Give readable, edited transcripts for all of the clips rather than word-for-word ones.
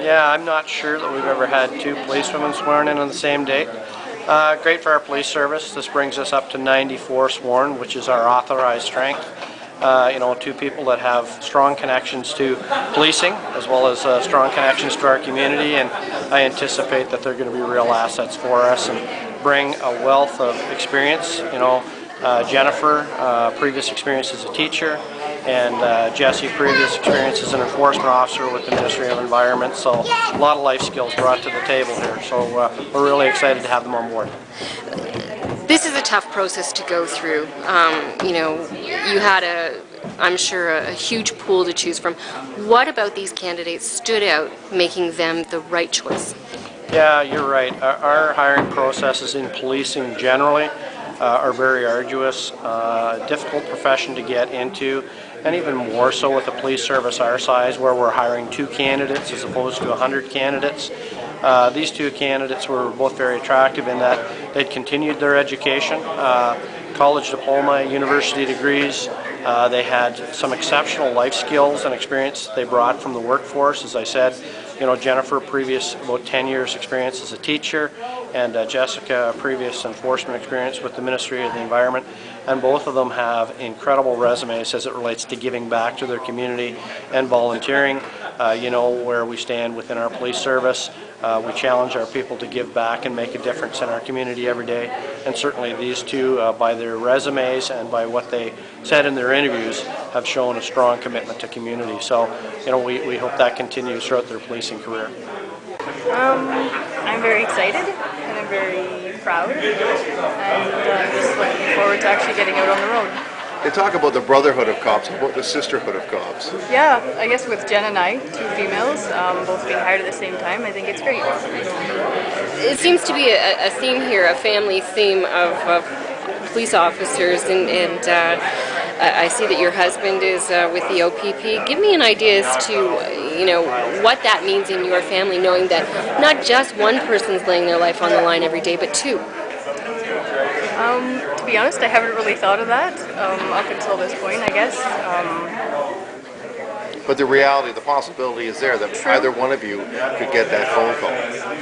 Yeah, I'm not sure that we've ever had two policewomen sworn in on the same day. Great for our police service. This brings us up to 94 sworn, which is our authorized strength. Two people that have strong connections to policing as well as strong connections to our community, and I anticipate that they're going to be real assets for us and bring a wealth of experience. Jennifer, previous experience as a teacher, and Jesse, previous experience as an enforcement officer with the Ministry of Environment. So a lot of life skills brought to the table here. So we're really excited to have them on board. This is a tough process to go through. You had I'm sure, a huge pool to choose from. What about these candidates stood out, making them the right choice? Yeah, you're right. Our hiring processes in policing generally are very arduous, difficult profession to get into, and even more so with a police service our size, where we're hiring 2 candidates as opposed to 100 candidates. These 2 candidates were both very attractive in that they'd continued their education, college diploma, university degrees. They had some exceptional life skills and experience they brought from the workforce. As I said, Jennifer, previous about 10 years experience as a teacher, and Jessica, previous enforcement experience with the Ministry of the Environment. And both of them have incredible resumes as it relates to giving back to their community and volunteering. Where we stand within our police service. We challenge our people to give back and make a difference in our community every day. And certainly these 2, by their resumes and by what they said in their interviews, have shown a strong commitment to community. So, we hope that continues throughout their policing career. I'm very excited and I'm very proud, and I'm just looking forward to actually getting out on the road. They talk about the brotherhood of cops, about the sisterhood of cops. Yeah, I guess with Jen and I, 2 females, both being hired at the same time, I think it's great. It seems to be a theme here, a family theme of police officers, and I see that your husband is with the OPP. Give me an idea as to what that means in your family, knowing that not just one person's laying their life on the line every day, but 2. To be honest, I haven't really thought of that up until this point, I guess. But the reality, the possibility is there that either one of you could get that phone call.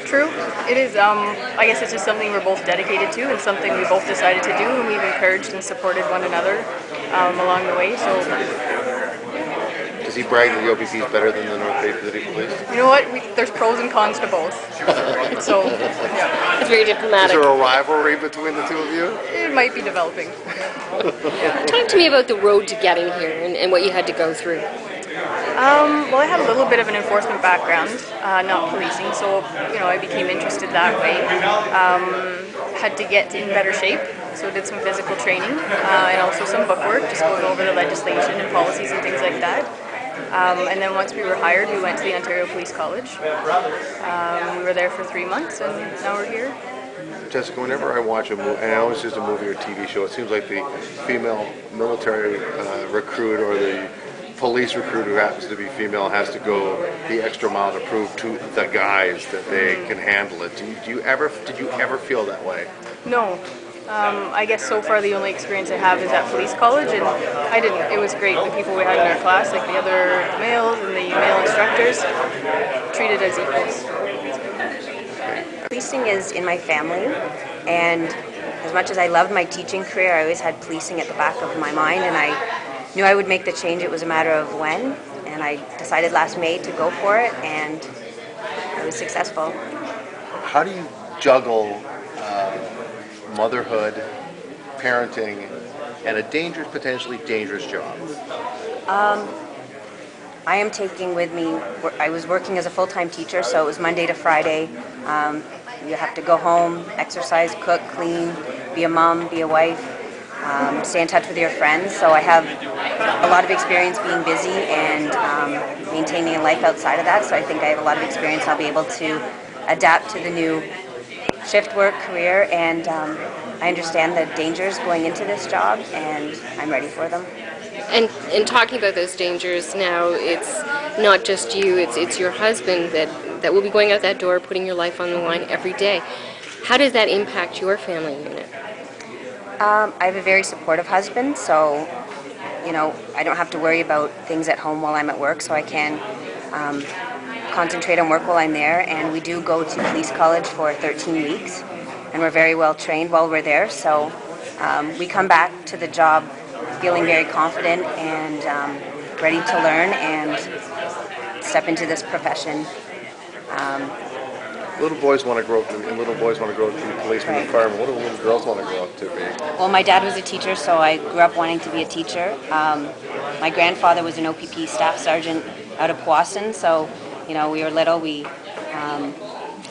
True, it is. I guess it's just something we're both dedicated to and something we both decided to do, and we've encouraged and supported one another along the way. So. Does he brag that the OPP is better than the North Bay City Police? You know what? There's pros and cons to both. So, yeah. It's very diplomatic. Is there a rivalry between the 2 of you? It might be developing. Talk to me about the road to getting here and what you had to go through. Well, I had a little bit of an enforcement background, not policing, so I became interested that way. Had to get in better shape, so did some physical training and also some book work, just going over the legislation and policies and things like that. And then once we were hired, we went to the Ontario Police College. We were there for 3 months, and now we're here. Jessica, whenever I watch a movie, and I know it's just a movie or TV show, it seems like the female military recruit or the police recruit who happens to be female has to go the extra mile to prove to the guys that they can handle it. Did you ever feel that way? No. I guess so far the only experience I have is at police college, and I didn't. It was great. The people we had in our class, like the other males and the male instructors, treated as equals. Policing is in my family, and as much as I loved my teaching career, I always had policing at the back of my mind, and I knew I would make the change. It was a matter of when, and I decided last May to go for it, and I was successful. How do you juggle motherhood, parenting, and a potentially dangerous job? I am taking with me, I was working as a full-time teacher, so it was Monday to Friday. You have to go home, exercise, cook, clean, be a mom, be a wife, stay in touch with your friends. So I have a lot of experience being busy and maintaining a life outside of that. So I think I have a lot of experience. I'll be able to adapt to the new shift work career, and I understand the dangers going into this job, and I'm ready for them. And talking about those dangers now, it's not just you, it's your husband that will be going out that door, putting your life on the line every day. How does that impact your family unit? I have a very supportive husband, so I don't have to worry about things at home while I'm at work, so I can concentrate on work while I'm there, and we do go to police college for 13 weeks, and we're very well trained while we're there. So we come back to the job feeling very confident and ready to learn and step into this profession. Little boys want to grow up, and little boys want to grow up to be policemen and firemen. What do little girls want to grow up to be? Well, my dad was a teacher, so I grew up wanting to be a teacher. My grandfather was an OPP staff sergeant out of Powassan, so we were little. We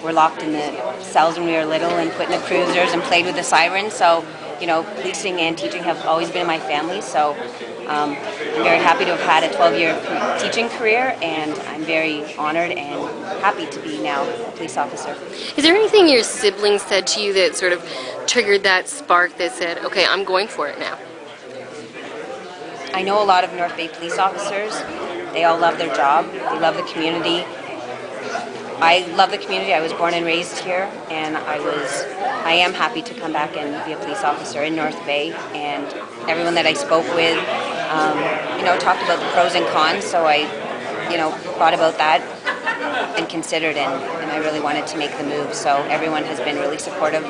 were locked in the cells when we were little and put in the cruisers and played with the sirens. So, policing and teaching have always been in my family. So I'm very happy to have had a 12-year teaching career, and I'm very honored and happy to be now a police officer. Is there anything your siblings said to you that sort of triggered that spark that said, okay, I'm going for it now? I know a lot of North Bay police officers. They all love their job. They love the community. I love the community. I was born and raised here, and I am happy to come back and be a police officer in North Bay. And everyone that I spoke with, talked about the pros and cons. So I, thought about that and considered, and I really wanted to make the move. So everyone has been really supportive.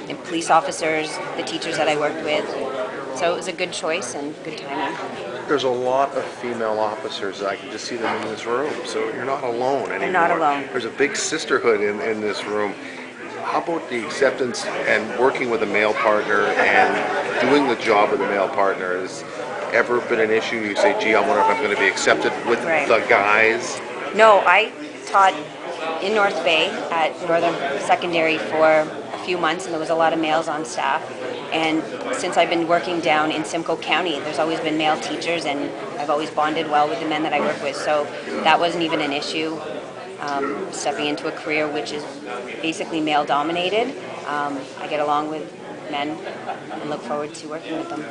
The police officers, the teachers that I worked with. So it was a good choice and good timing. There's a lot of female officers. I can just see them in this room. So you're not alone anymore. I'm not alone. There's a big sisterhood in this room. How about the acceptance and working with a male partner and doing the job of the male partner? Has ever been an issue? You say, gee, I wonder if I'm going to be accepted with the guys? No, I taught in North Bay at Northern Secondary for a few months, and there was a lot of males on staff. And since I've been working down in Simcoe County, there's always been male teachers, and I've always bonded well with the men that I work with. So that wasn't even an issue. Stepping into a career which is basically male-dominated, I get along with men and look forward to working with them.